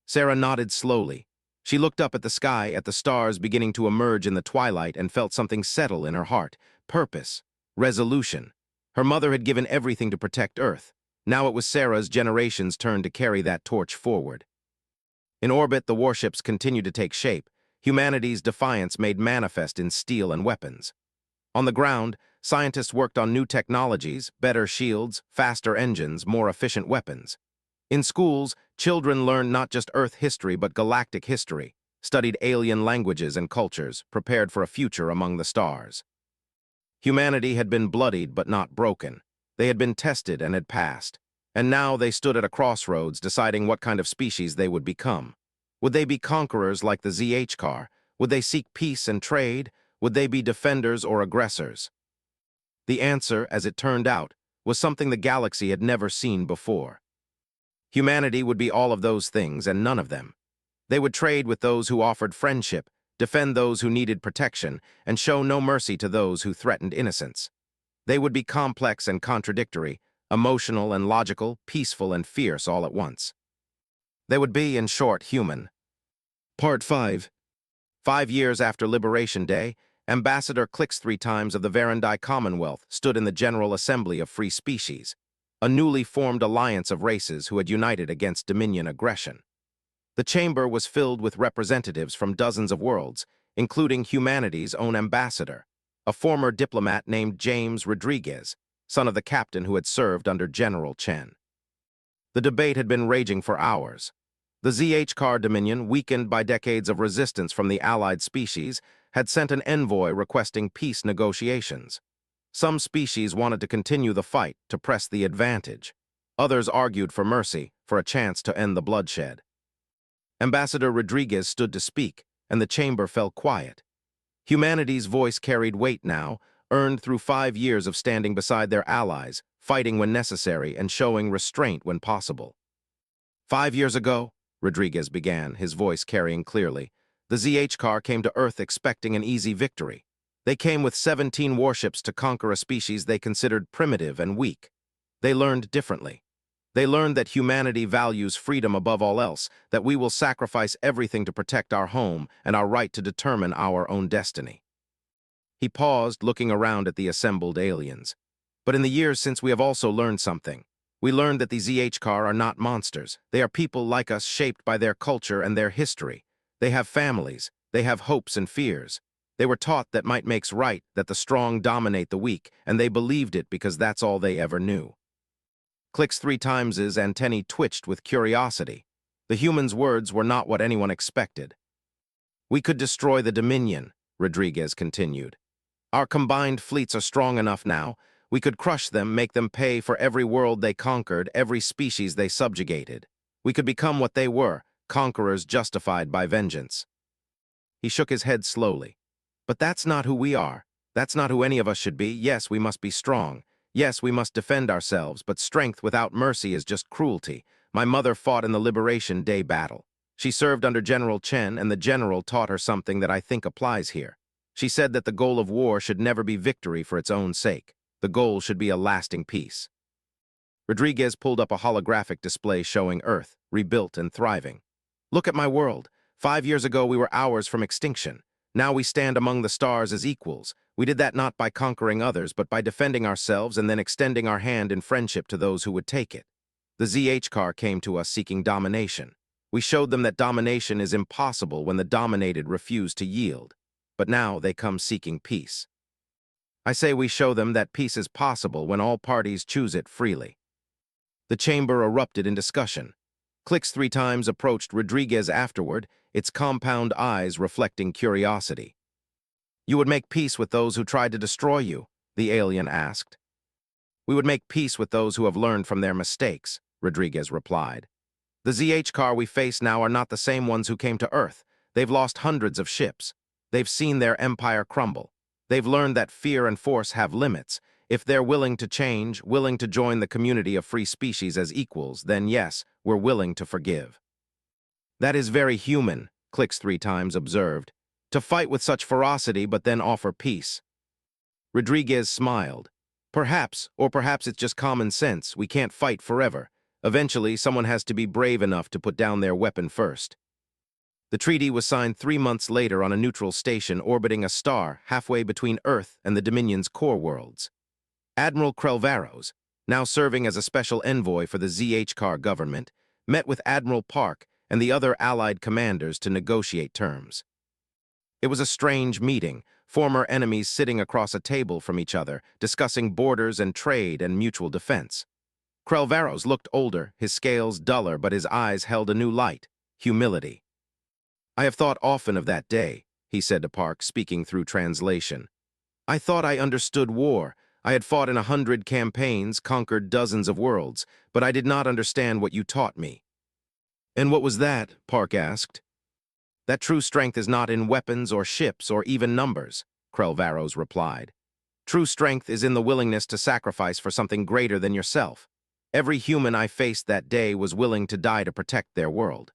Sarah nodded slowly. She looked up at the sky, at the stars beginning to emerge in the twilight, and felt something settle in her heart. Purpose. Resolution. Her mother had given everything to protect Earth. Now it was Sarah's generation's turn to carry that torch forward. In orbit, the warships continued to take shape, humanity's defiance made manifest in steel and weapons. On the ground, scientists worked on new technologies, better shields, faster engines, more efficient weapons. In schools, children learned not just Earth history but galactic history, studied alien languages and cultures, prepared for a future among the stars. Humanity had been bloodied but not broken. They had been tested and had passed. And now they stood at a crossroads deciding what kind of species they would become. Would they be conquerors like the ZH car? Would they seek peace and trade? Would they be defenders or aggressors? The answer, as it turned out, was something the galaxy had never seen before. Humanity would be all of those things and none of them. They would trade with those who offered friendship, defend those who needed protection, and show no mercy to those who threatened innocence. They would be complex and contradictory, emotional and logical, peaceful and fierce all at once. They would be, in short, human. Part 5. 5 years after Liberation Day, Ambassador Clicks 3 times of the Verandai Commonwealth stood in the General Assembly of Free Species, a newly formed alliance of races who had united against Dominion aggression. The chamber was filled with representatives from dozens of worlds, including humanity's own ambassador, a former diplomat named James Rodriguez, son of the captain who had served under General Chen. The debate had been raging for hours. The ZH-Car Dominion, weakened by decades of resistance from the allied species, had sent an envoy requesting peace negotiations. Some species wanted to continue the fight, to press the advantage. Others argued for mercy, for a chance to end the bloodshed. Ambassador Rodriguez stood to speak, and the chamber fell quiet. Humanity's voice carried weight now, earned through 5 years of standing beside their allies, fighting when necessary and showing restraint when possible. 5 years ago, Rodriguez began, his voice carrying clearly, the ZH-Car came to Earth expecting an easy victory. They came with 17 warships to conquer a species they considered primitive and weak. They learned differently. They learned that humanity values freedom above all else, that we will sacrifice everything to protect our home and our right to determine our own destiny. He paused, looking around at the assembled aliens. But in the years since, we have also learned something. We learned that the ZH-Car are not monsters. They are people like us, shaped by their culture and their history. They have families. They have hopes and fears. They were taught that might makes right, that the strong dominate the weak, and they believed it because that's all they ever knew. Clicks 3 times' antennae twitched with curiosity. The human's words were not what anyone expected. We could destroy the Dominion, Rodriguez continued. Our combined fleets are strong enough now. We could crush them, make them pay for every world they conquered, every species they subjugated. We could become what they were, conquerors justified by vengeance. He shook his head slowly. But that's not who we are. That's not who any of us should be. Yes, we must be strong. Yes, we must defend ourselves, but strength without mercy is just cruelty. My mother fought in the Liberation Day battle. She served under General Chen, and the general taught her something that I think applies here. She said that the goal of war should never be victory for its own sake. The goal should be a lasting peace. Rodriguez pulled up a holographic display showing Earth, rebuilt and thriving. Look at my world. 5 years ago, we were hours from extinction. Now we stand among the stars as equals. We did that not by conquering others, but by defending ourselves and then extending our hand in friendship to those who would take it. The ZH-Car came to us seeking domination. We showed them that domination is impossible when the dominated refuse to yield. But now they come seeking peace. I say we show them that peace is possible when all parties choose it freely. The chamber erupted in discussion. Clicks 3 times approached Rodriguez afterward, its compound eyes reflecting curiosity. You would make peace with those who tried to destroy you? The alien asked. We would make peace with those who have learned from their mistakes, Rodriguez replied. The ZH-Car we face now are not the same ones who came to Earth. They've lost hundreds of ships. They've seen their empire crumble. They've learned that fear and force have limits. If they're willing to change, willing to join the community of free species as equals, then yes, we're willing to forgive. That is very human, Clicks 3 times observed, to fight with such ferocity but then offer peace. Rodriguez smiled. Perhaps, or perhaps it's just common sense, we can't fight forever. Eventually, someone has to be brave enough to put down their weapon first. The treaty was signed 3 months later on a neutral station orbiting a star halfway between Earth and the Dominion's core worlds. Admiral Krelvaros, now serving as a special envoy for the ZH-Car government, met with Admiral Park and the other Allied commanders to negotiate terms. It was a strange meeting, former enemies sitting across a table from each other, discussing borders and trade and mutual defense. Krelvaros looked older, his scales duller, but his eyes held a new light, humility. I have thought often of that day, he said to Park, speaking through translation. I thought I understood war. I had fought in 100 campaigns, conquered dozens of worlds, but I did not understand what you taught me. And what was that? Park asked. That true strength is not in weapons or ships or even numbers, Krelvaros replied. True strength is in the willingness to sacrifice for something greater than yourself. Every human I faced that day was willing to die to protect their world.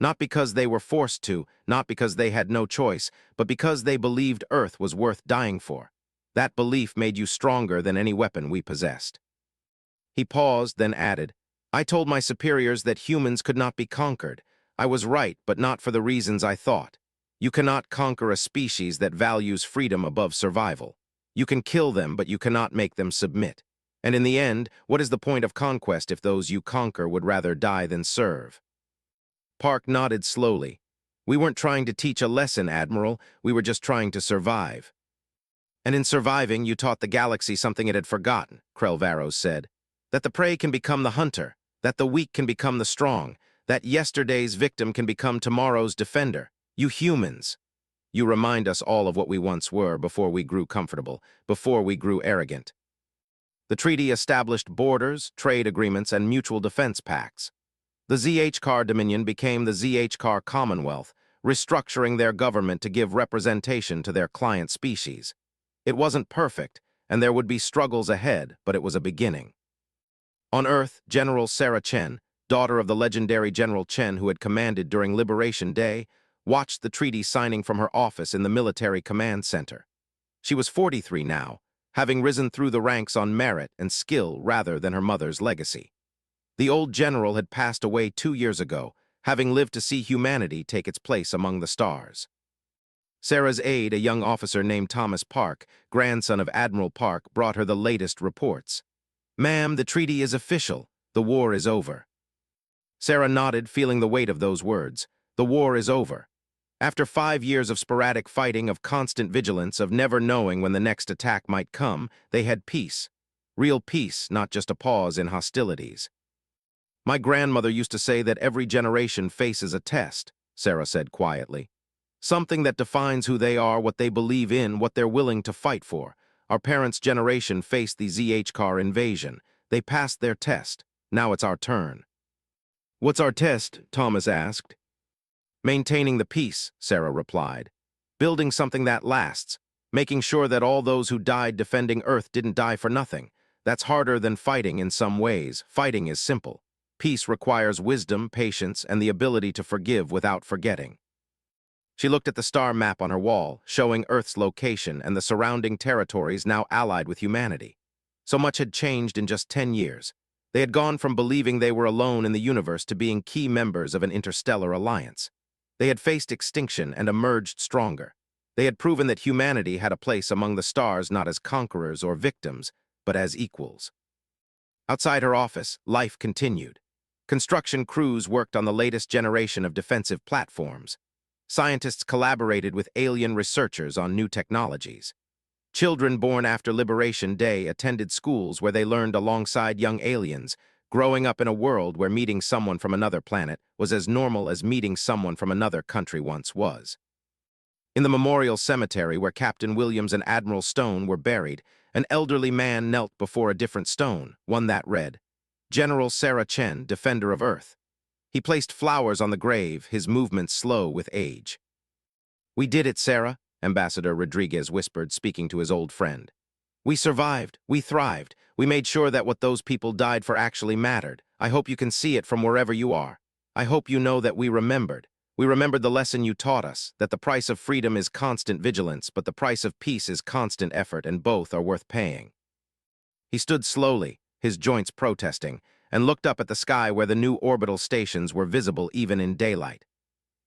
Not because they were forced to, not because they had no choice, but because they believed Earth was worth dying for. That belief made you stronger than any weapon we possessed. He paused, then added, I told my superiors that humans could not be conquered. I was right, but not for the reasons I thought. You cannot conquer a species that values freedom above survival. You can kill them, but you cannot make them submit. And in the end, what is the point of conquest if those you conquer would rather die than serve? Park nodded slowly. We weren't trying to teach a lesson, Admiral. We were just trying to survive. And in surviving, you taught the galaxy something it had forgotten, Krelvaros said. That the prey can become the hunter, that the weak can become the strong, that yesterday's victim can become tomorrow's defender. You humans. You remind us all of what we once were before we grew comfortable, before we grew arrogant. The treaty established borders, trade agreements, and mutual defense pacts. The ZH-Car Dominion became the ZH-Car Commonwealth, restructuring their government to give representation to their client species. It wasn't perfect, and there would be struggles ahead, but it was a beginning. On Earth, General Sarah Chen, daughter of the legendary General Chen who had commanded during Liberation Day, watched the treaty signing from her office in the Military Command Center. She was 43 now, having risen through the ranks on merit and skill rather than her mother's legacy. The old general had passed away 2 years ago, having lived to see humanity take its place among the stars. Sarah's aide, a young officer named Thomas Park, grandson of Admiral Park, brought her the latest reports. Ma'am, the treaty is official. The war is over. Sarah nodded, feeling the weight of those words. The war is over. After 5 years of sporadic fighting, of constant vigilance, of never knowing when the next attack might come, they had peace. Real peace, not just a pause in hostilities. My grandmother used to say that every generation faces a test, Sarah said quietly. Something that defines who they are, what they believe in, what they're willing to fight for. Our parents' generation faced the ZH-Car invasion. They passed their test. Now it's our turn. What's our test? Thomas asked. Maintaining the peace, Sarah replied. Building something that lasts. Making sure that all those who died defending Earth didn't die for nothing. That's harder than fighting in some ways. Fighting is simple. Peace requires wisdom, patience, and the ability to forgive without forgetting. She looked at the star map on her wall, showing Earth's location and the surrounding territories now allied with humanity. So much had changed in just 10 years. They had gone from believing they were alone in the universe to being key members of an interstellar alliance. They had faced extinction and emerged stronger. They had proven that humanity had a place among the stars not as conquerors or victims, but as equals. Outside her office, life continued. Construction crews worked on the latest generation of defensive platforms. Scientists collaborated with alien researchers on new technologies. Children born after Liberation Day attended schools where they learned alongside young aliens, growing up in a world where meeting someone from another planet was as normal as meeting someone from another country once was. In the memorial cemetery where Captain Williams and Admiral Stone were buried, an elderly man knelt before a different stone, one that read, General Sarah Chen, Defender of Earth. He placed flowers on the grave, his movements slow with age. We did it, Sarah, Ambassador Rodriguez whispered, speaking to his old friend. We survived. We thrived. We made sure that what those people died for actually mattered. I hope you can see it from wherever you are. I hope you know that we remembered. We remembered the lesson you taught us, that the price of freedom is constant vigilance, but the price of peace is constant effort, and both are worth paying. He stood slowly, his joints protesting, and looked up at the sky where the new orbital stations were visible even in daylight.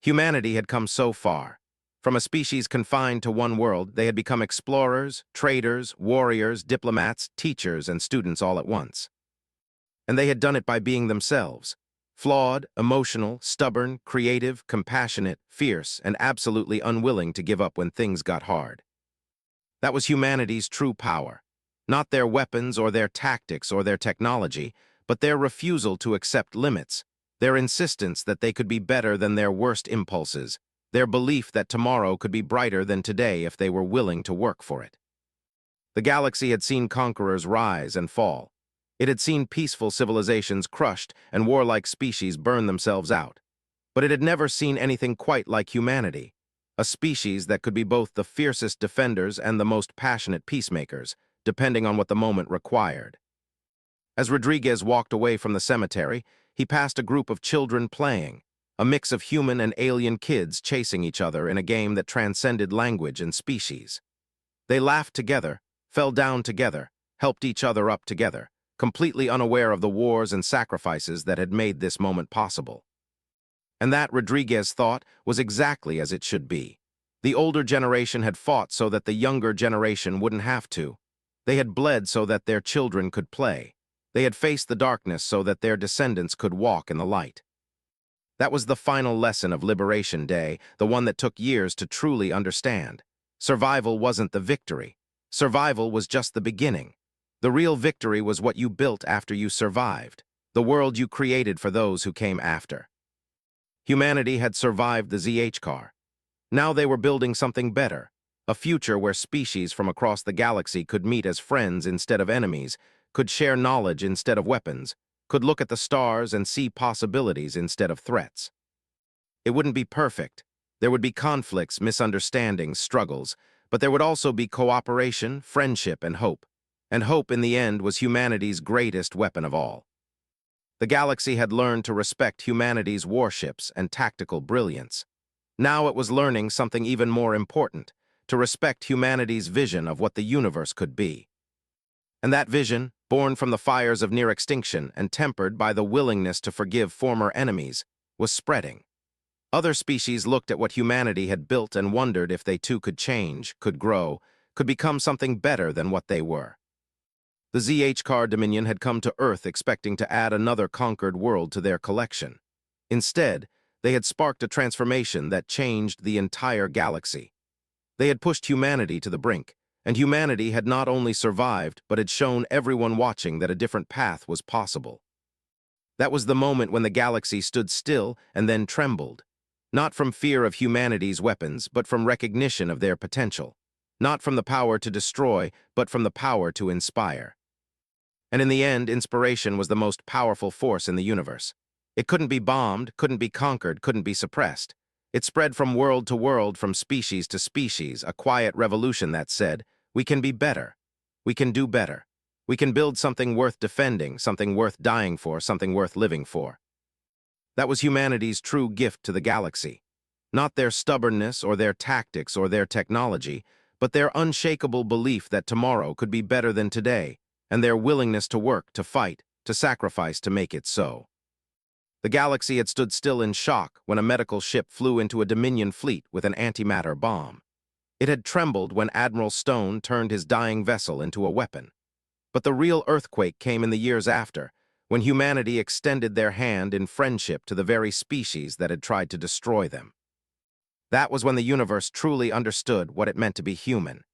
Humanity had come so far. From a species confined to one world, they had become explorers, traders, warriors, diplomats, teachers, and students all at once. And they had done it by being themselves. Flawed, emotional, stubborn, creative, compassionate, fierce, and absolutely unwilling to give up when things got hard. That was humanity's true power. Not their weapons or their tactics or their technology, but their refusal to accept limits, their insistence that they could be better than their worst impulses, their belief that tomorrow could be brighter than today if they were willing to work for it. The galaxy had seen conquerors rise and fall. It had seen peaceful civilizations crushed and warlike species burn themselves out. But it had never seen anything quite like humanity, a species that could be both the fiercest defenders and the most passionate peacemakers, depending on what the moment required. As Rodriguez walked away from the cemetery, he passed a group of children playing. a mix of human and alien kids chasing each other in a game that transcended language and species. They laughed together, fell down together, helped each other up together, completely unaware of the wars and sacrifices that had made this moment possible. And that, Rodriguez thought, was exactly as it should be. The older generation had fought so that the younger generation wouldn't have to. They had bled so that their children could play. They had faced the darkness so that their descendants could walk in the light. That was the final lesson of Liberation Day, the one that took years to truly understand. Survival wasn't the victory. Survival was just the beginning. The real victory was what you built after you survived, the world you created for those who came after. Humanity had survived the ZH car. Now they were building something better, a future where species from across the galaxy could meet as friends instead of enemies, could share knowledge instead of weapons, could look at the stars and see possibilities instead of threats. It wouldn't be perfect. There would be conflicts, misunderstandings, struggles, but there would also be cooperation, friendship, and hope. And hope, in the end, was humanity's greatest weapon of all. The galaxy had learned to respect humanity's warships and tactical brilliance. Now it was learning something even more important, to respect humanity's vision of what the universe could be. And that vision, born from the fires of near extinction and tempered by the willingness to forgive former enemies, was spreading. Other species looked at what humanity had built and wondered if they too could change, could grow, could become something better than what they were. The ZH car Dominion had come to Earth expecting to add another conquered world to their collection. Instead, they had sparked a transformation that changed the entire galaxy. They had pushed humanity to the brink, and humanity had not only survived, but had shown everyone watching that a different path was possible. That was the moment when the galaxy stood still and then trembled, not from fear of humanity's weapons, but from recognition of their potential, not from the power to destroy, but from the power to inspire. And in the end, inspiration was the most powerful force in the universe. It couldn't be bombed, couldn't be conquered, couldn't be suppressed. It spread from world to world, from species to species, a quiet revolution that said, we can be better. We can do better. We can build something worth defending, something worth dying for, something worth living for. That was humanity's true gift to the galaxy. Not their stubbornness or their tactics or their technology, but their unshakable belief that tomorrow could be better than today, and their willingness to work, to fight, to sacrifice to make it so. The galaxy had stood still in shock when a medical ship flew into a Dominion fleet with an antimatter bomb. It had trembled when Admiral Stone turned his dying vessel into a weapon. But the real earthquake came in the years after, when humanity extended their hand in friendship to the very species that had tried to destroy them. That was when the universe truly understood what it meant to be human.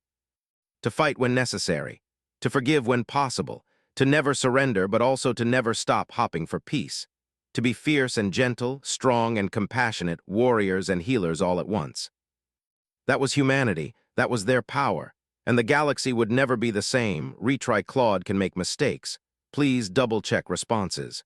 To fight when necessary, to forgive when possible, to never surrender but also to never stop hopping for peace, to be fierce and gentle, strong and compassionate, warriors and healers all at once. That was humanity, that was their power, and the galaxy would never be the same. Retry Claude can make mistakes. Please double-check responses.